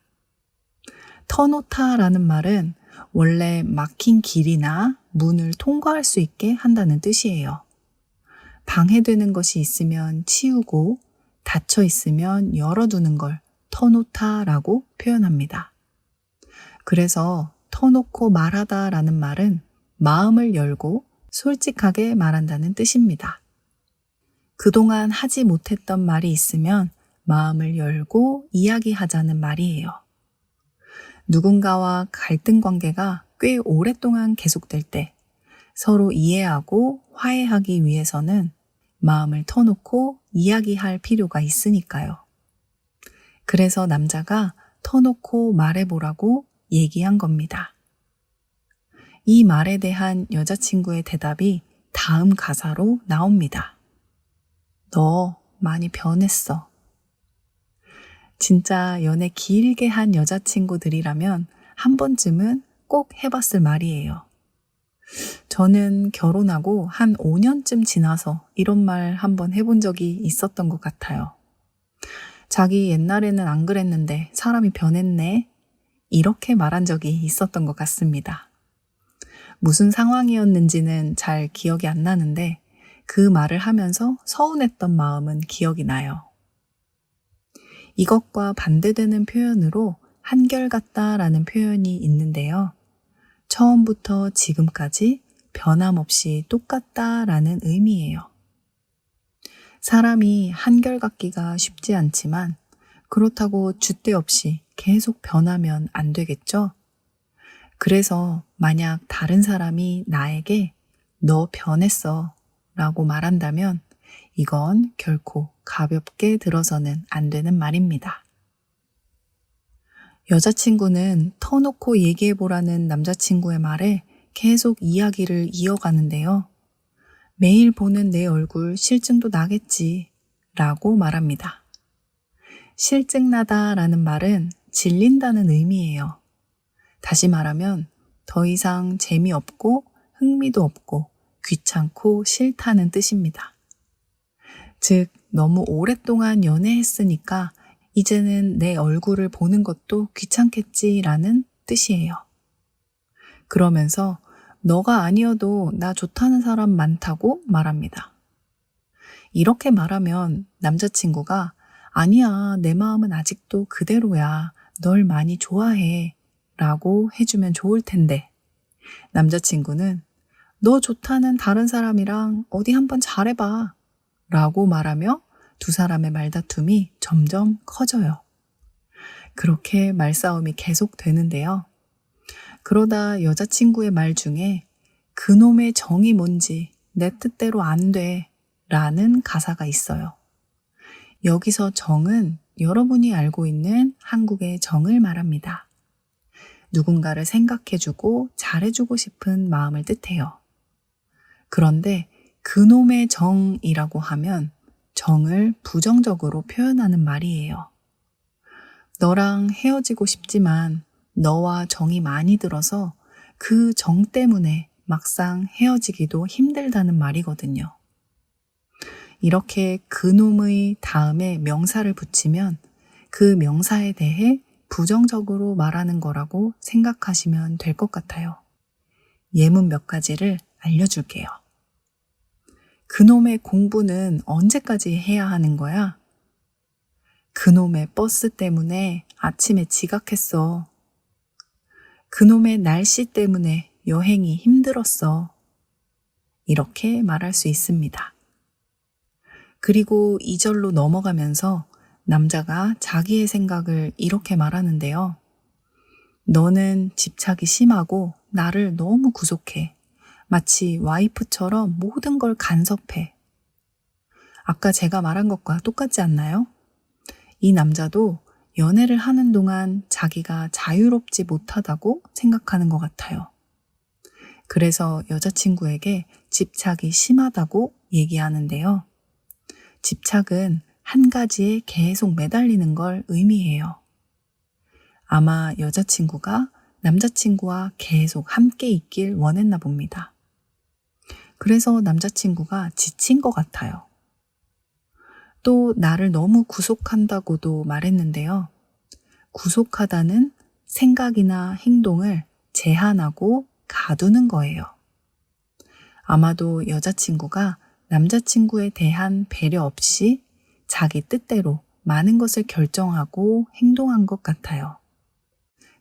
터놓다라는 말은 원래 막힌 길이나 문을 통과할 수 있게 한다는 뜻이에요. 방해되는 것이 있으면 치우고 닫혀 있으면 열어두는 걸 터놓다라고 표현합니다. 그래서 터놓고 말하다라는 말은 마음을 열고 솔직하게 말한다는 뜻입니다. 그동안 하지 못했던 말이 있으면 마음을 열고 이야기하자는 말이에요. 누군가와 갈등 관계가 꽤 오랫동안 계속될 때 서로 이해하고 화해하기 위해서는 마음을 터놓고 이야기할 필요가 있으니까요. 그래서 남자가 터놓고 말해보라고 얘기한 겁니다. 이 말에 대한 여자친구의 대답이 다음 가사로 나옵니다. 너 많이 변했어. 진짜 연애 길게 한 여자친구들이라면 한 번쯤은 꼭 해봤을 말이에요. 저는 결혼하고 한 5년쯤 지나서 이런 말 한번 해본 적이 있었던 것 같아요. 자기 옛날에는 안 그랬는데 사람이 변했네. 이렇게 말한 적이 있었던 것 같습니다. 무슨 상황이었는지는 잘 기억이 안 나는데 그 말을 하면서 서운했던 마음은 기억이 나요. 이것과 반대되는 표현으로 한결같다라는 표현이 있는데요. 처음부터 지금까지 변함없이 똑같다라는 의미예요. 사람이 한결같기가 쉽지 않지만 그렇다고 줏대 없이 계속 변하면 안 되겠죠? 그래서 만약 다른 사람이 나에게 너 변했어 라고 말한다면 이건 결코 가볍게 들어서는 안 되는 말입니다. 여자친구는 터놓고 얘기해보라는 남자친구의 말에 계속 이야기를 이어가는데요. 매일 보는 내 얼굴 실증도 나겠지 라고 말합니다. 실증나다라는 말은 질린다는 의미예요. 다시 말하면 더 이상 재미없고 흥미도 없고 귀찮고 싫다는 뜻입니다. 즉, 너무 오랫동안 연애했으니까 이제는 내 얼굴을 보는 것도 귀찮겠지라는 뜻이에요. 그러면서 너가 아니어도 나 좋다는 사람 많다고 말합니다. 이렇게 말하면 남자친구가 아니야, 내 마음은 아직도 그대로야. 널 많이 좋아해. 라고 해주면 좋을 텐데 남자친구는 너 좋다는 다른 사람이랑 어디 한번 잘해봐. 라고 말하며 두 사람의 말다툼이 점점 커져요. 그렇게 말싸움이 계속되는데요. 그러다 여자친구의 말 중에 그놈의 정이 뭔지 내 뜻대로 안 돼 라는 가사가 있어요. 여기서 정은 여러분이 알고 있는 한국의 정을 말합니다. 누군가를 생각해주고 잘해주고 싶은 마음을 뜻해요. 그런데 그놈의 정이라고 하면 정을 부정적으로 표현하는 말이에요. 너랑 헤어지고 싶지만 너와 정이 많이 들어서 그 정 때문에 막상 헤어지기도 힘들다는 말이거든요. 이렇게 그놈의 다음에 명사를 붙이면 그 명사에 대해 부정적으로 말하는 거라고 생각하시면 될 것 같아요. 예문 몇 가지를 알려줄게요. 그놈의 공부는 언제까지 해야 하는 거야? 그놈의 버스 때문에 아침에 지각했어. 그놈의 날씨 때문에 여행이 힘들었어. 이렇게 말할 수 있습니다. 그리고 2절로 넘어가면서 남자가 자기의 생각을 이렇게 말하는데요. 너는 집착이 심하고 나를 너무 구속해. 마치 와이프처럼 모든 걸 간섭해. 아까 제가 말한 것과 똑같지 않나요? 이 남자도 연애를 하는 동안 자기가 자유롭지 못하다고 생각하는 것 같아요. 그래서 여자친구에게 집착이 심하다고 얘기하는데요. 집착은 한 가지에 계속 매달리는 걸 의미해요. 아마 여자친구가 남자친구와 계속 함께 있길 원했나 봅니다. 그래서 남자친구가 지친 것 같아요. 또 나를 너무 구속한다고도 말했는데요. 구속하다는 생각이나 행동을 제한하고 가두는 거예요. 아마도 여자친구가 남자친구에 대한 배려 없이 자기 뜻대로 많은 것을 결정하고 행동한 것 같아요.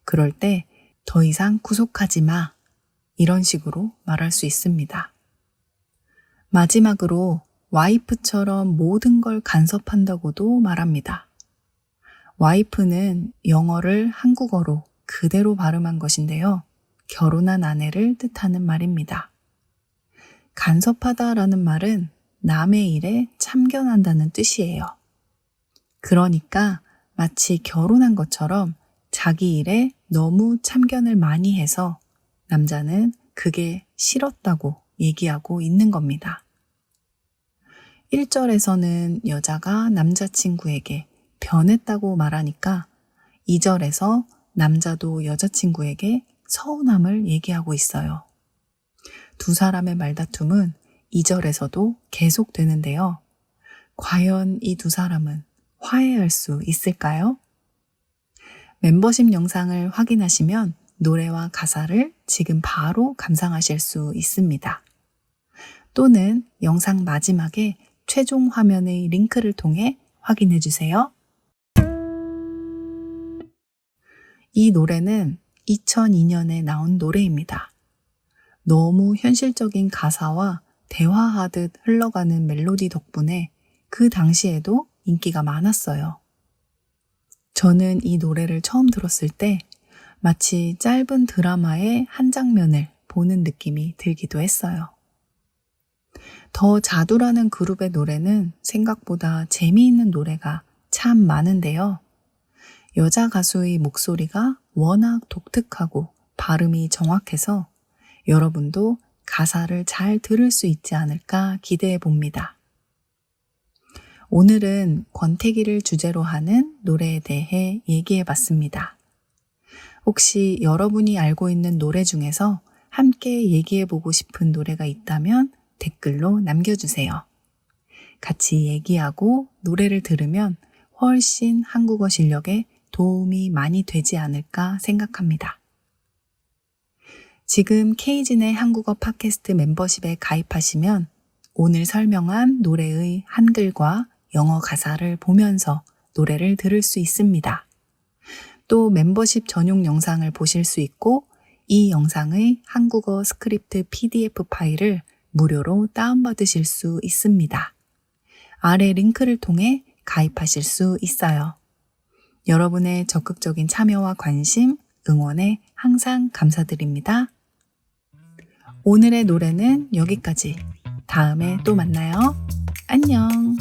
그럴 때 더 이상 구속하지 마. 이런 식으로 말할 수 있습니다. 마지막으로 와이프처럼 모든 걸 간섭한다고도 말합니다. 와이프는 영어를 한국어로 그대로 발음한 것인데요. 결혼한 아내를 뜻하는 말입니다. 간섭하다라는 말은 남의 일에 참견한다는 뜻이에요. 그러니까 마치 결혼한 것처럼 자기 일에 너무 참견을 많이 해서 남자는 그게 싫었다고 얘기하고 있는 겁니다. 1절에서는 여자가 남자친구에게 변했다고 말하니까 2절에서 남자도 여자친구에게 서운함을 얘기하고 있어요. 두 사람의 말다툼은 2절에서도 계속되는데요. 과연 이 두 사람은 화해할 수 있을까요? 멤버십 영상을 확인하시면 노래와 가사를 지금 바로 감상하실 수 있습니다. 또는 영상 마지막에 최종 화면의 링크를 통해 확인해 주세요. 이 노래는 2002년에 나온 노래입니다. 너무 현실적인 가사와 대화하듯 흘러가는 멜로디 덕분에 그 당시에도 인기가 많았어요. 저는 이 노래를 처음 들었을 때 마치 짧은 드라마의 한 장면을 보는 느낌이 들기도 했어요. 더 자두라는 그룹의 노래는 생각보다 재미있는 노래가 참 많은데요. 여자 가수의 목소리가 워낙 독특하고 발음이 정확해서 여러분도 가사를 잘 들을 수 있지 않을까 기대해 봅니다. 오늘은 권태기를 주제로 하는 노래에 대해 얘기해 봤습니다. 혹시 여러분이 알고 있는 노래 중에서 함께 얘기해 보고 싶은 노래가 있다면 댓글로 남겨주세요. 같이 얘기하고 노래를 들으면 훨씬 한국어 실력에 도움이 많이 되지 않을까 생각합니다. 지금 K진의 한국어 팟캐스트 멤버십에 가입하시면 오늘 설명한 노래의 한글과 영어 가사를 보면서 노래를 들을 수 있습니다. 또 멤버십 전용 영상을 보실 수 있고 이 영상의 한국어 스크립트 PDF 파일을 무료로 다운받으실 수 있습니다. 아래 링크를 통해 가입하실 수 있어요. 여러분의 적극적인 참여와 관심, 응원에 항상 감사드립니다. 오늘의 노래는 여기까지. 다음에 또 만나요. 안녕.